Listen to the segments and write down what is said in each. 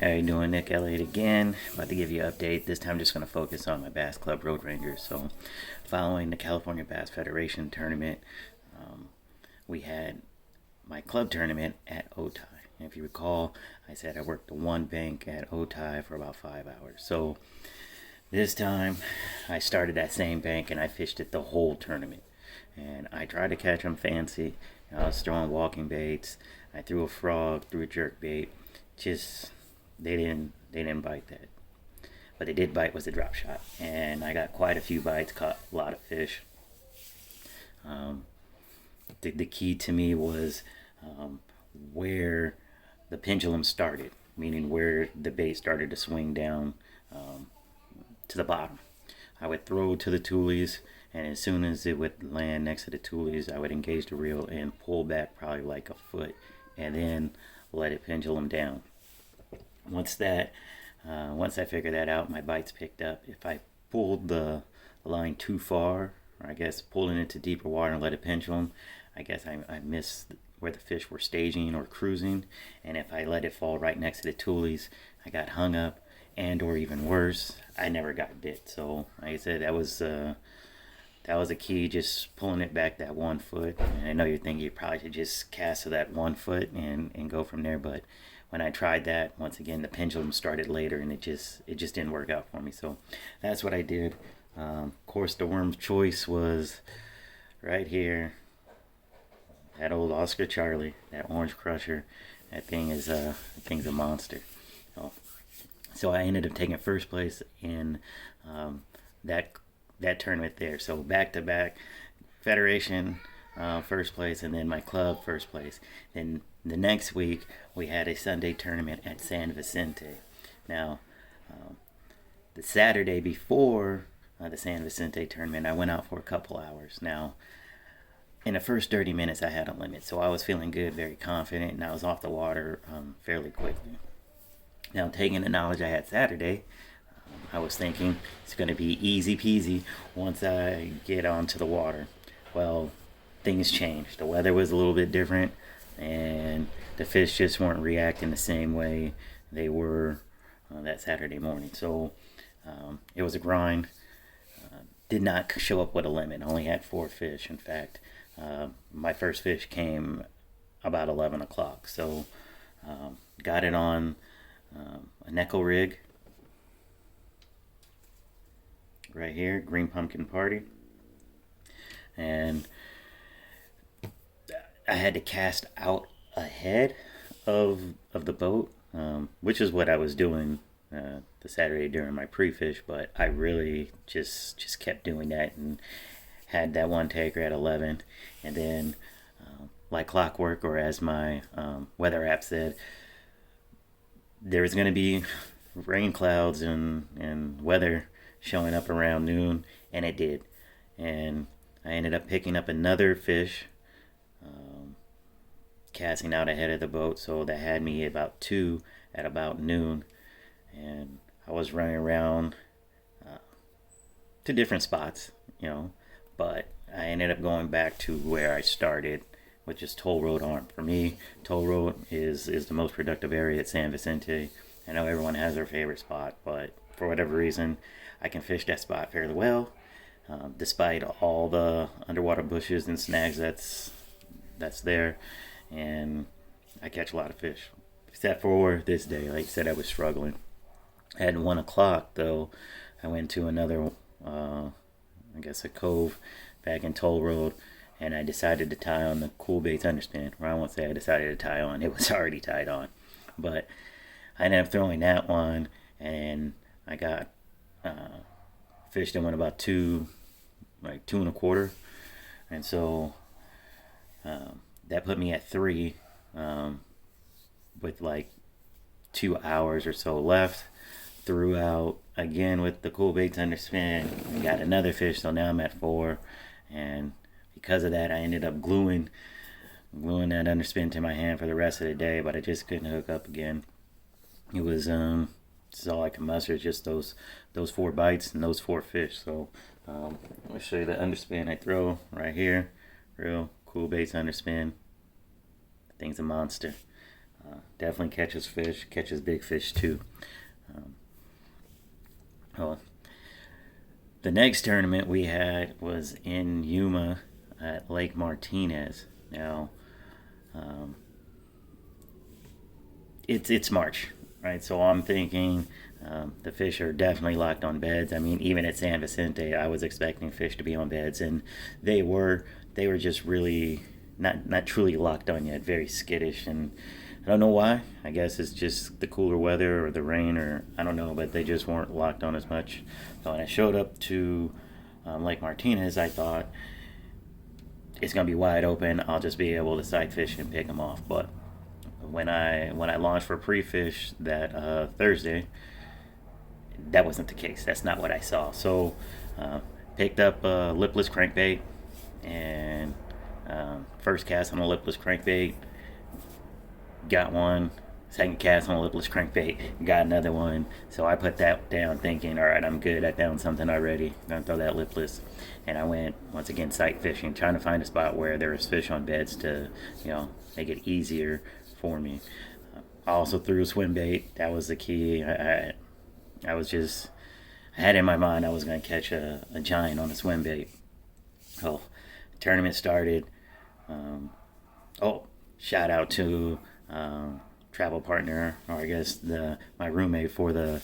How you doing, Nick Elliott again? About to give you an update. This time, just going to focus on my Bass Club Road Rangers. So, following the California Bass Federation tournament, we had my club tournament at Otay. And if you recall, I said I worked the one bank at Otay for about 5 hours. So, this time, I started that same bank and I fished it the whole tournament. And I tried to catch them fancy. I was throwing walking baits. I threw a frog, threw a jerk bait. Just they didn't bite that. What they did bite was the drop shot, and I got quite a few bites, caught a lot of fish. Um, the key to me was where the pendulum started, meaning where the bait started to swing down um, to the bottom. I would throw to the toolies, and as soon as it would land next to the toolies, I would engage the reel and pull back probably like a foot, and then let it pendulum down. Once that, once I figured that out, my bites picked up. If I pulled the line too far, or I guess pulling it to deeper water and let it pendulum, I guess I missed where the fish were staging or cruising. And if I let it fall right next to the toolies, I got hung up, and or even worse, I never got bit. So like I said, that was a key, just pulling it back that 1 foot. And I know you're thinking you probably should just cast to that 1 foot and go from there, but when I tried that, once again, the pendulum started later, and it just didn't work out for me. So that's what I did. Of course, the worm's choice was right here. That old Oscar Charlie, that orange crusher. That thing's a monster. So I ended up taking first place in that tournament there. So back to back, Federation first place, and then my club first place. Then the next week we had a Sunday tournament at San Vicente. Now, the Saturday before the San Vicente tournament, I went out for a couple hours. Now, in the first 30 minutes, I had a limit, so I was feeling good, very confident, and I was off the water fairly quickly. Now, taking the knowledge I had Saturday, I was thinking it's going to be easy peasy once I get onto the water. Well, things changed. The weather was a little bit different, and the fish just weren't reacting the same way they were that Saturday morning. So it was a grind. Did not show up with a limit. Only had 4 fish. In fact, my first fish came about 11 o'clock. So got it on a Necco rig right here, Green Pumpkin Party. And I had to cast out ahead of the boat, which is what I was doing the Saturday during my pre-fish, but I really just kept doing that and had that one taker at 11, and then like clockwork, or as my weather app said, there was going to be rain clouds and weather showing up around noon, and it did. And I ended up picking up another fish, casting out ahead of the boat, so that had me about 2 at about noon. And I was running around to different spots, but I ended up going back to where I started, which is Toll Road Arm. For me, Toll Road is the most productive area at San Vicente. I know everyone has their favorite spot, but for whatever reason, I can fish that spot fairly well, despite all the underwater bushes and snags that's there, and I catch a lot of fish. Except for this day, like I said, I was struggling. At 1 o'clock, though, I went to another, I guess a cove back in Toll Road, and I decided to tie on the Cool Baits underspin. Or I won't say I decided to tie on; it was already tied on. But I ended up throwing that one, and I got fish that went about 2.25, and so that put me at 3, with like 2 hours or so left. Threw out again with the Cool Baits underspin and got another fish, so now I'm at 4, and because of that I ended up gluing that underspin to my hand for the rest of the day, but I just couldn't hook up again. It was this is all I can muster, just those 4 bites and those 4 fish. So let me show you the underspin I throw right here. Real Cool Baits underspin. The thing's a monster. Definitely catches fish, catches big fish too. Um, well, the next tournament we had was in Yuma at Lake Martinez. Now, um, it's March, right? So I'm thinking the fish are definitely locked on beds. I mean, even at San Vicente, I was expecting fish to be on beds, and they were. They were just really not truly locked on yet. Very skittish, and I don't know why. I guess it's just the cooler weather or the rain, or I don't know. But they just weren't locked on as much. So when I showed up to Lake Martinez, I thought it's gonna be wide open. I'll just be able to sight fish and pick them off. But when I launched for pre-fish that Thursday, that wasn't the case. That's not what I saw. So uh, picked up a lipless crankbait, and first cast on a lipless crankbait, got one. Second cast on a lipless crankbait, got another one. So I put that down thinking, all right, I'm good. I found something already. I'm going to throw that lipless. And I went, once again, sight fishing, trying to find a spot where there was fish on beds to, make it easier for me. I also threw a swim bait. That was the key. I was just, I had in my mind I was going to catch a giant on a swim bait. Oh, tournament started. Shout out to travel partner, or I guess my roommate for the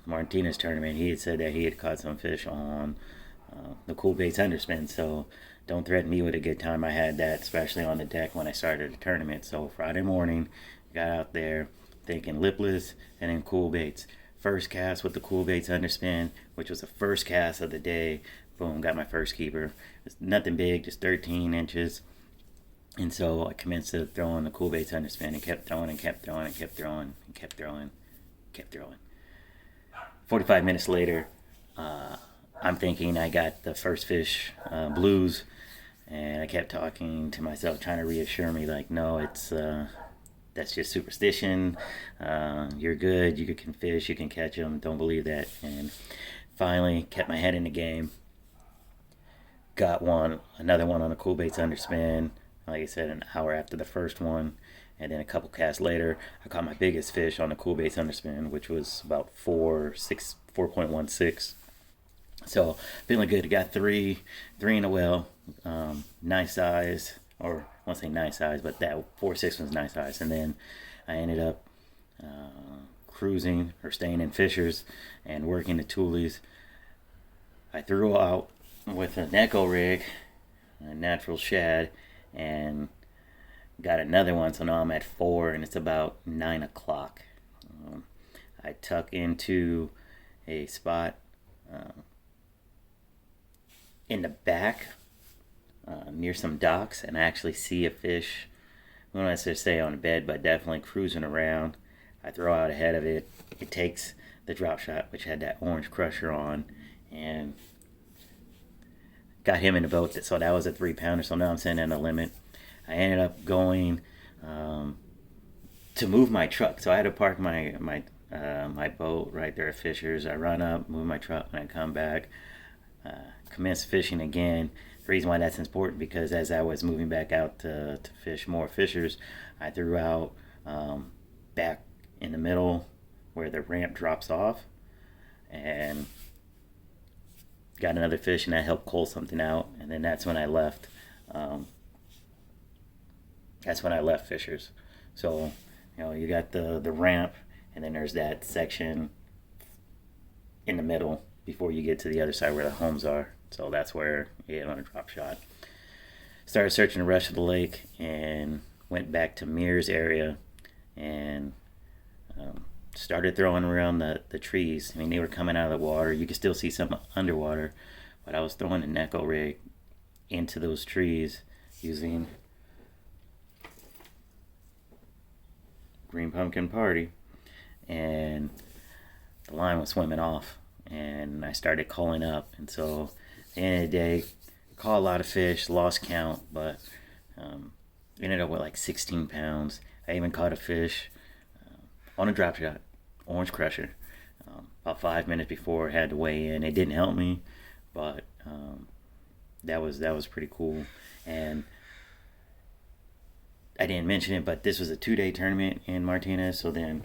Martinez tournament. He had said that he had caught some fish on the Cool Baits Underspin. So don't threaten me with a good time. I had that, especially on the deck when I started the tournament. So Friday morning, got out there thinking lipless and then Cool Baits. First cast with the Cool Baits Underspin, which was the first cast of the day. Boom, got my first keeper. It's nothing big, just 13 inches. And so I commenced to throwing the Cool Baits Underspin and kept throwing and kept throwing and kept throwing and kept throwing, kept throwing. 45 minutes later, I'm thinking I got the first fish blues, and I kept talking to myself, trying to reassure me, like, no, it's that's just superstition. You're good. You can fish. You can catch them. Don't believe that. And finally, kept my head in the game. Got another one on a Cool Baits Underspin. Like I said, an hour after the first one, and then a couple casts later, I caught my biggest fish on the Cool Baits Underspin, which was about 4.16. So feeling good. Got three in a well, nice size, or I won't say nice size, but that 4.6 was nice size. And then I ended up cruising or staying in Fishers and working the toolies. I threw out with an echo rig, a natural shad, and got another one. So now I'm at 4, and it's about 9 o'clock. I tuck into a spot in the back near some docks, and I actually see a fish. I don't necessarily stay on the bed, but definitely cruising around. I throw out ahead of it. It takes the drop shot, which had that orange crusher on, and got him in the boat. So that was a 3-pounder. So now I'm sitting in the limit. I ended up going to move my truck. So I had to park my boat right there at Fishers. I run up, move my truck, and I come back, commence fishing again. The reason why that's important, because as I was moving back out to fish more Fishers, I threw out back in the middle where the ramp drops off, and got another fish, and that helped cull something out. And then that's when I left. Fishers. So you got the ramp, and then there's that section in the middle before you get to the other side where the homes are. So that's where you hit on a drop shot. Started searching the rest of the lake and went back to Mears area and started throwing around the trees. I mean, they were coming out of the water. You could still see some underwater, but I was throwing an echo rig into those trees using Green Pumpkin Party, and the line was swimming off, and I started calling up. And so at the end of the day, caught a lot of fish, lost count, but ended up with like 16 pounds. I even caught a fish on a drop shot, orange crusher. About 5 minutes before I had to weigh in. It didn't help me, but that was pretty cool. And I didn't mention it, but this was a 2-day tournament in Martinez. So then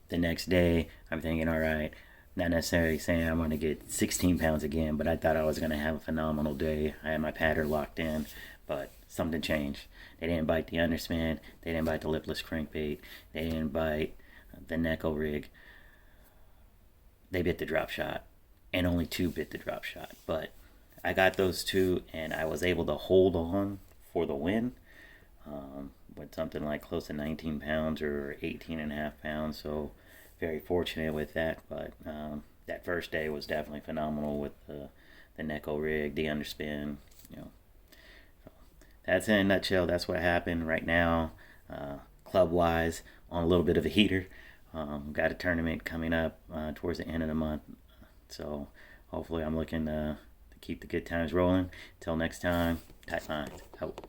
the next day, I'm thinking, all right, not necessarily saying I'm going to get 16 pounds again, but I thought I was going to have a phenomenal day. I had my pattern locked in, but something changed. They didn't bite the underspin. They didn't bite the lipless crankbait. They didn't bite the Neko rig. They bit the drop shot, and only 2 bit the drop shot. But I got those 2, and I was able to hold on for the win with something like close to 19 pounds or 18 and a half pounds. So very fortunate with that. But that first day was definitely phenomenal with the Neko rig, the underspin. You know, so that's in a nutshell. That's what happened right now, club wise, on a little bit of a heater. Got a tournament coming up towards the end of the month, so hopefully I'm looking to keep the good times rolling. Till next time, tight lines. Out.